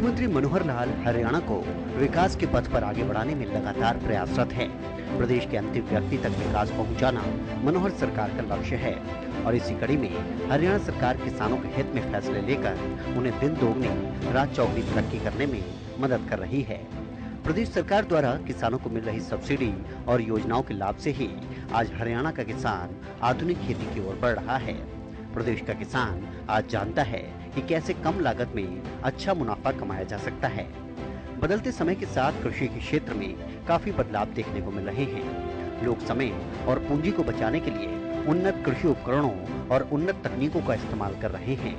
मुख्यमंत्री मनोहर लाल हरियाणा को विकास के पथ पर आगे बढ़ाने में लगातार प्रयासरत है। प्रदेश के अंतिम व्यक्ति तक विकास पहुंचाना मनोहर सरकार का लक्ष्य है और इसी कड़ी में हरियाणा सरकार किसानों के हित में फैसले लेकर उन्हें दिन दोगुनी रात चौगुनी तरक्की करने में मदद कर रही है। प्रदेश सरकार द्वारा किसानों को मिल रही सब्सिडी और योजनाओं के लाभ से ही आज हरियाणा का किसान आधुनिक खेती की ओर बढ़ रहा है। प्रदेश का किसान आज जानता है कि कैसे कम लागत में अच्छा मुनाफा कमाया जा सकता है। बदलते समय के साथ कृषि के क्षेत्र में काफी बदलाव देखने को मिल रहे हैं। लोग समय और पूंजी को बचाने के लिए उन्नत कृषि उपकरणों और उन्नत तकनीकों का इस्तेमाल कर रहे हैं।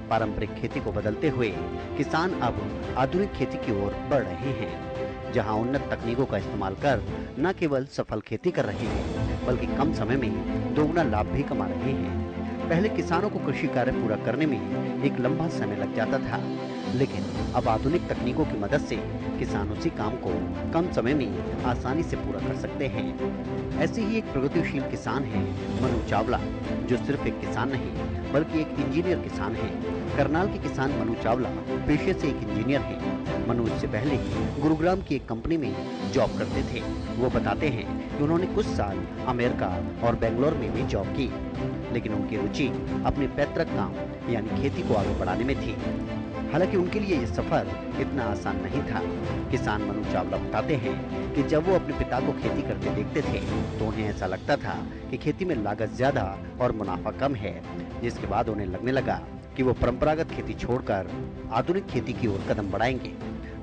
पारंपरिक खेती को बदलते हुए किसान अब आधुनिक खेती की ओर बढ़ रहे हैं, जहां उन्नत तकनीकों का इस्तेमाल कर न केवल सफल खेती कर रहे हैं बल्कि कम समय में दोगुना लाभ भी कमा रहे हैं। पहले किसानों को कृषि कार्य पूरा करने में एक लंबा समय लग जाता था, लेकिन अब आधुनिक तकनीकों की मदद से किसान उसी काम को कम समय में आसानी से पूरा कर सकते हैं। ऐसे ही एक प्रगतिशील किसान है मनु चावला, जो सिर्फ एक किसान नहीं बल्कि एक इंजीनियर किसान है। करनाल के किसान मनु चावला पेशे से एक इंजीनियर है। मनु इससे पहले गुरुग्राम की एक कंपनी में जॉब करते थे। वो बताते हैं कि उन्होंने कुछ साल अमेरिका और बेंगलोर में भी जॉब की, लेकिन उनकी रुचि अपने पैतृक काम यानी खेती को आगे बढ़ाने में थी। हालांकि उनके लिए ये सफर इतना आसान नहीं था। किसान मनु चावला बताते हैं कि जब वो अपने पिता को खेती करते देखते थे तो उन्हें ऐसा लगता था कि खेती में लागत ज्यादा और मुनाफा कम है, जिसके बाद उन्हें लगने लगा कि वो परंपरागत खेती छोड़कर आधुनिक खेती की ओर कदम बढ़ाएंगे।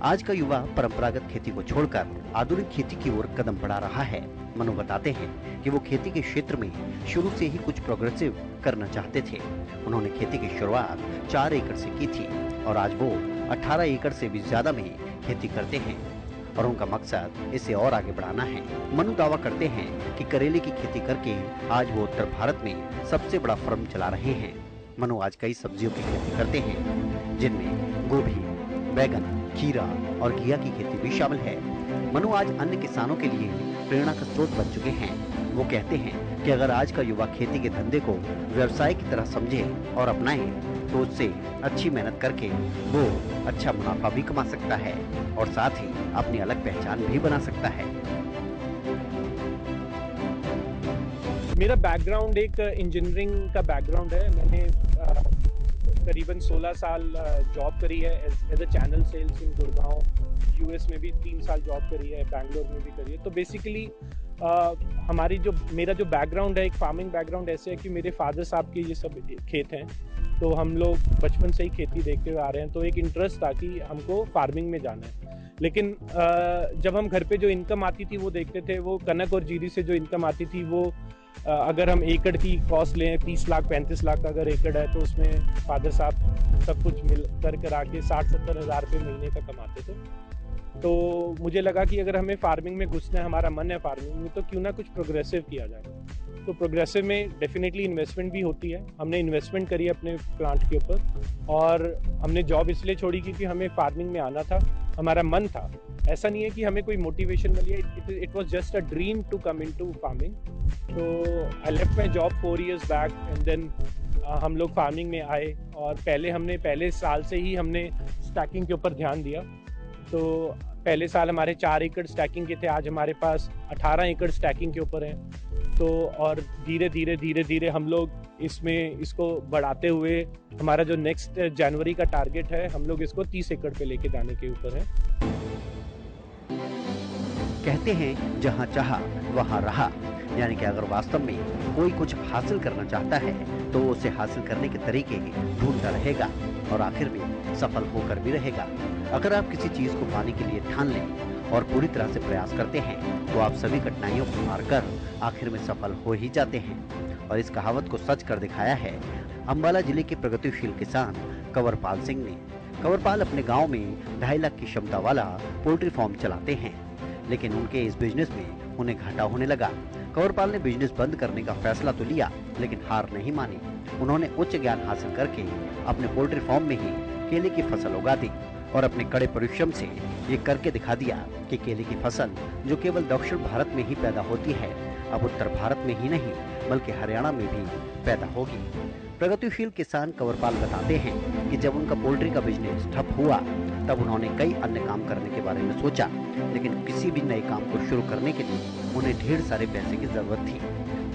आज का युवा परंपरागत खेती को छोड़कर आधुनिक खेती की ओर कदम बढ़ा रहा है। मनु बताते हैं कि वो खेती के क्षेत्र में शुरू से ही कुछ प्रोग्रेसिव करना चाहते थे। उन्होंने खेती की शुरुआत 4 एकड़ से की थी और आज वो 18 एकड़ से भी ज्यादा में खेती करते हैं और उनका मकसद इसे और आगे बढ़ाना है। मनु दावा करते हैं कि करेले की खेती करके आज वो उत्तर भारत में सबसे बड़ा फर्म चला रहे हैं। मनु आज कई सब्जियों की खेती करते हैं, जिनमें गोभी, बैगन, खीरा और घिया की खेती भी शामिल है। मनु आज अन्य किसानों के लिए प्रेरणा का स्रोत बन चुके हैं। वो कहते हैं कि अगर आज का युवा खेती के धंधे को व्यवसाय की तरह समझे और अपनाए तो उससे अच्छी मेहनत करके वो अच्छा मुनाफा भी कमा सकता है और साथ ही अपनी अलग पहचान भी बना सकता है। मेरा बैकग्राउंड एक इंजीनियरिंग का बैकग्राउंड है। मैंने करीबन 16 साल जॉब करी है as a channel sales in Gurgaon. US में भी 3 साल जॉब करी है, बैंगलोर में भी करी है। तो बेसिकली मेरा जो बैकग्राउंड है, एक फार्मिंग बैकग्राउंड ऐसे है कि मेरे फादर साहब के ये सब खेत हैं, तो हम लोग बचपन से ही खेती देखते हुए आ रहे हैं। तो एक इंटरेस्ट था कि हमको फार्मिंग में जाना है। लेकिन जब हम घर पे जो इनकम आती थी वो देखते थे, वो कनक और जीरी से जो इनकम आती थी वो अगर हम एकड़ की कॉस्ट लें 30 लाख 35 लाख अगर एकड़ है तो उसमें फादर साहब सब कुछ मिल कर आके 60-70 हज़ार रुपये महीने का कमाते थे। तो मुझे लगा कि अगर हमें फार्मिंग में घुसना है, हमारा मन है फार्मिंग में, तो क्यों ना कुछ प्रोग्रेसिव किया जाए। तो प्रोग्रेसिव में डेफिनेटली इन्वेस्टमेंट भी होती है। हमने इन्वेस्टमेंट करी अपने प्लांट के ऊपर और हमने जॉब इसलिए छोड़ी क्योंकि हमें फार्मिंग में आना था, हमारा मन था। ऐसा नहीं है कि हमें कोई मोटिवेशन मिली है, it was just a dream to come into farming. तो I left my job 4 years back and then हम लोग फार्मिंग में आए और पहले साल से ही हमने स्टैकिंग के ऊपर ध्यान दिया। तो पहले साल हमारे 4 एकड़ स्टैकिंग के थे, आज हमारे पास 18 एकड़ स्टैकिंग के ऊपर है। तो और धीरे धीरे हम लोग इसको बढ़ाते हुए हमारा जो नेक्स्ट जनवरी का टारगेट है, हम लोग इसको 30 एकड़ पे लेके जाने के ऊपर है। कहते हैं जहाँ चाहा वहाँ रहा, यानी कि अगर वास्तव में कोई कुछ हासिल करना चाहता है तो उसे हासिल करने के तरीके ढूंढता रहेगा और आखिर में सफल होकर भी रहेगा। अगर आप किसी चीज को पाने के लिए ठान लें और पूरी तरह से प्रयास करते हैं तो आप सभी कठिनाइयों को पार कर आखिर में सफल हो ही जाते हैं। और इस कहावत को सच कर दिखाया है अंबाला जिले के प्रगतिशील किसान कंवरपाल सिंह ने। कंवरपाल अपने गाँव में 2.5 लाख की क्षमता वाला पोल्ट्री फार्म चलाते हैं, लेकिन उनके इस बिजनेस में उन्हें घाटा होने लगा। कंवरपाल ने बिजनेस बंद करने का फैसला तो लिया, लेकिन हार नहीं मानी। उन्होंने उच्च ज्ञान हासिल करके अपने पोल्ट्री फार्म में ही केले की फसल उगा दी और अपने कड़े परिश्रम से ये करके दिखा दिया कि केले की फसल, जो केवल दक्षिण भारत में ही पैदा होती है, अब उत्तर भारत में ही नहीं बल्कि हरियाणा में भी पैदा होगी। प्रगतिशील किसान कंवरपाल बताते हैं कि जब उनका पोल्ट्री का बिजनेस ठप हुआ तब उन्होंने कई अन्य काम करने के बारे में सोचा, लेकिन किसी भी नए काम को शुरू करने के लिए उन्हें ढेर सारे पैसे की जरूरत थी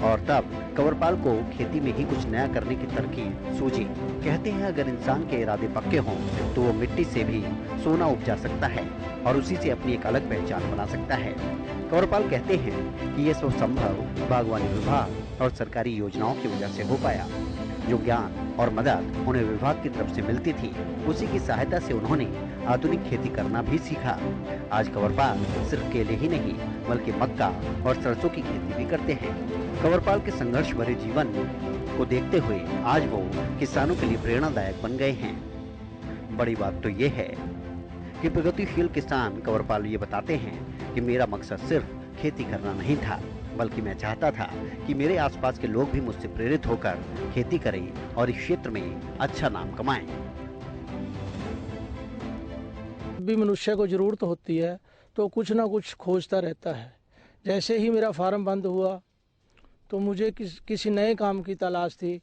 और तब कंवरपाल को खेती में ही कुछ नया करने की तरकीब सूझी। कहते हैं अगर इंसान के इरादे पक्के हों तो वो मिट्टी से भी सोना उपजा सकता है और उसी से अपनी एक अलग पहचान बना सकता है। कंवरपाल कहते हैं कि ये सब संभव बागवानी विभाग और सरकारी योजनाओं की वजह से हो पाया। जो ज्ञान और मदद उन्हें विभाग की तरफ से मिलती थी, उसी की सहायता से उन्होंने आधुनिक खेती करना भी सीखा। आज कंवरपाल सिर्फ केले ही नहीं बल्कि मक्का और सरसों की खेती भी करते हैं। कंवरपाल के संघर्ष भरे जीवन को देखते हुए आज वो किसानों के लिए प्रेरणादायक बन गए हैं। बड़ी बात तो ये है कि प्रगतिशील किसान कंवरपाल ये बताते हैं कि मेरा मकसद सिर्फ खेती करना नहीं था, बल्कि मैं चाहता था कि मेरे आसपास के लोग भी मुझसे प्रेरित होकर खेती करें और इस क्षेत्र में अच्छा नाम कमाएं। भी मनुष्य को ज़रूरत होती है तो कुछ ना कुछ खोजता रहता है। जैसे ही मेरा फार्म बंद हुआ तो मुझे किसी नए काम की तलाश थी,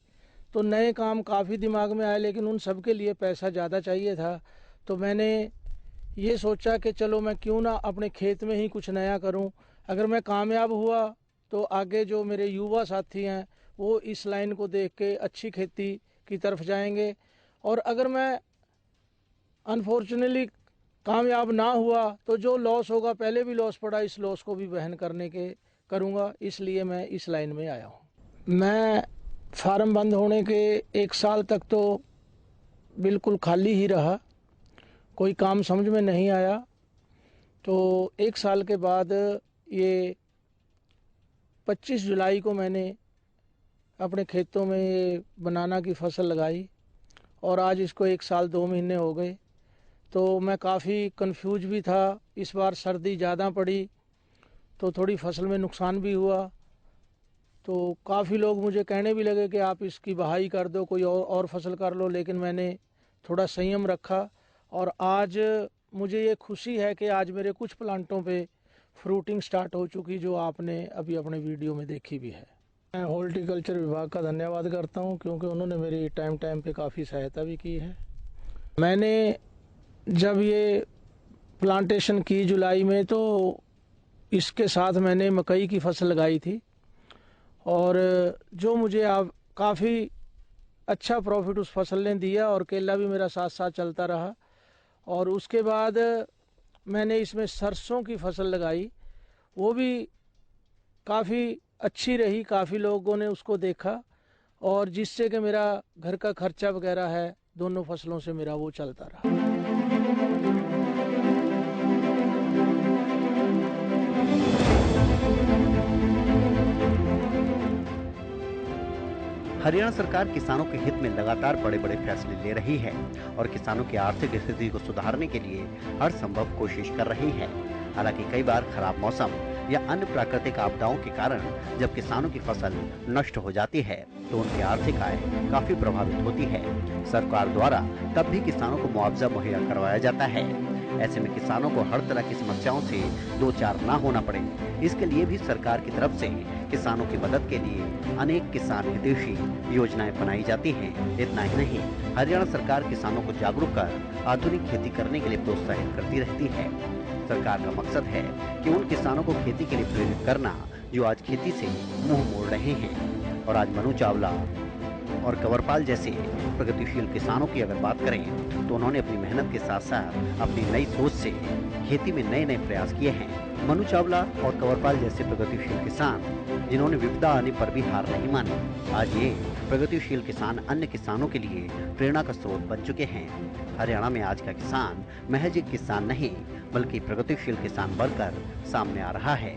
तो नए काम काफ़ी दिमाग में आए, लेकिन उन सब के लिए पैसा ज़्यादा चाहिए था। तो मैंने ये सोचा कि चलो मैं क्यों ना अपने खेत में ही कुछ नया करूं। अगर मैं कामयाब हुआ तो आगे जो मेरे युवा साथी हैं वो इस लाइन को देख के अच्छी खेती की तरफ जाएंगे, और अगर मैं अनफॉर्चुनेटली कामयाब ना हुआ तो जो लॉस होगा, पहले भी लॉस पड़ा, इस लॉस को भी वहन करने के करूँगा। इसलिए मैं इस लाइन में आया हूँ। मैं फार्म बंद होने के 1 साल तक तो बिल्कुल खाली ही रहा, कोई काम समझ में नहीं आया। तो 1 साल के बाद ये 25 जुलाई को मैंने अपने खेतों में ये बनाना की फसल लगाई और आज इसको 1 साल 2 महीने हो गए। तो मैं काफ़ी कंफ्यूज भी था। इस बार सर्दी ज़्यादा पड़ी तो थोड़ी फसल में नुकसान भी हुआ। तो काफ़ी लोग मुझे कहने भी लगे कि आप इसकी बहाई कर दो, कोई और फसल कर लो, लेकिन मैंने थोड़ा संयम रखा और आज मुझे ये खुशी है कि आज मेरे कुछ प्लांटों पे फ्रूटिंग स्टार्ट हो चुकी, जो आपने अभी अपने वीडियो में देखी भी है। मैं हॉर्टिकल्चर विभाग का धन्यवाद करता हूँ क्योंकि उन्होंने मेरी टाइम पे काफ़ी सहायता भी की है। मैंने जब ये प्लांटेशन की जुलाई में तो इसके साथ मैंने मकई की फसल लगाई थी और जो मुझे अब काफ़ी अच्छा प्रॉफिट उस फसल ने दिया और केला भी मेरा साथ साथ चलता रहा। और उसके बाद मैंने इसमें सरसों की फसल लगाई, वो भी काफ़ी अच्छी रही, काफ़ी लोगों ने उसको देखा और जिससे कि मेरा घर का खर्चा वगैरह है, दोनों फसलों से मेरा वो चलता रहा। हरियाणा सरकार किसानों के हित में लगातार बड़े बड़े फैसले ले रही है और किसानों की आर्थिक स्थिति को सुधारने के लिए हर संभव कोशिश कर रही है। हालांकि कई बार खराब मौसम या अन्य प्राकृतिक आपदाओं के कारण जब किसानों की फसल नष्ट हो जाती है तो उनकी आर्थिक आय काफी प्रभावित होती है। सरकार द्वारा तब भी किसानों को मुआवजा मुहैया करवाया जाता है। ऐसे में किसानों को हर तरह की समस्याओं से दो चार ना होना पड़े, इसके लिए भी सरकार की तरफ से किसानों की मदद के लिए अनेक किसान हितैषी योजनाएं बनाई जाती हैं। इतना ही नहीं, हरियाणा सरकार किसानों को जागरूक कर आधुनिक खेती करने के लिए प्रोत्साहित करती रहती है। सरकार का मकसद है कि उन किसानों को खेती के लिए प्रेरित करना जो आज खेती से मुंह मोड़ रहे हैं। और आज मनु चावला और कंवरपाल जैसे प्रगतिशील किसानों की अगर बात करें तो उन्होंने अपनी मेहनत के साथ साथ अपनी नई सोच से खेती में नए नए प्रयास किए हैं। मनु चावला और कंवरपाल जैसे प्रगतिशील किसान जिन्होंने विपदा आने पर भी हार नहीं मानी, आज ये प्रगतिशील किसान अन्य किसानों के लिए प्रेरणा का स्रोत बन चुके हैं। हरियाणा में आज का किसान महज एक किसान नहीं बल्कि प्रगतिशील किसान बनकर सामने आ रहा है।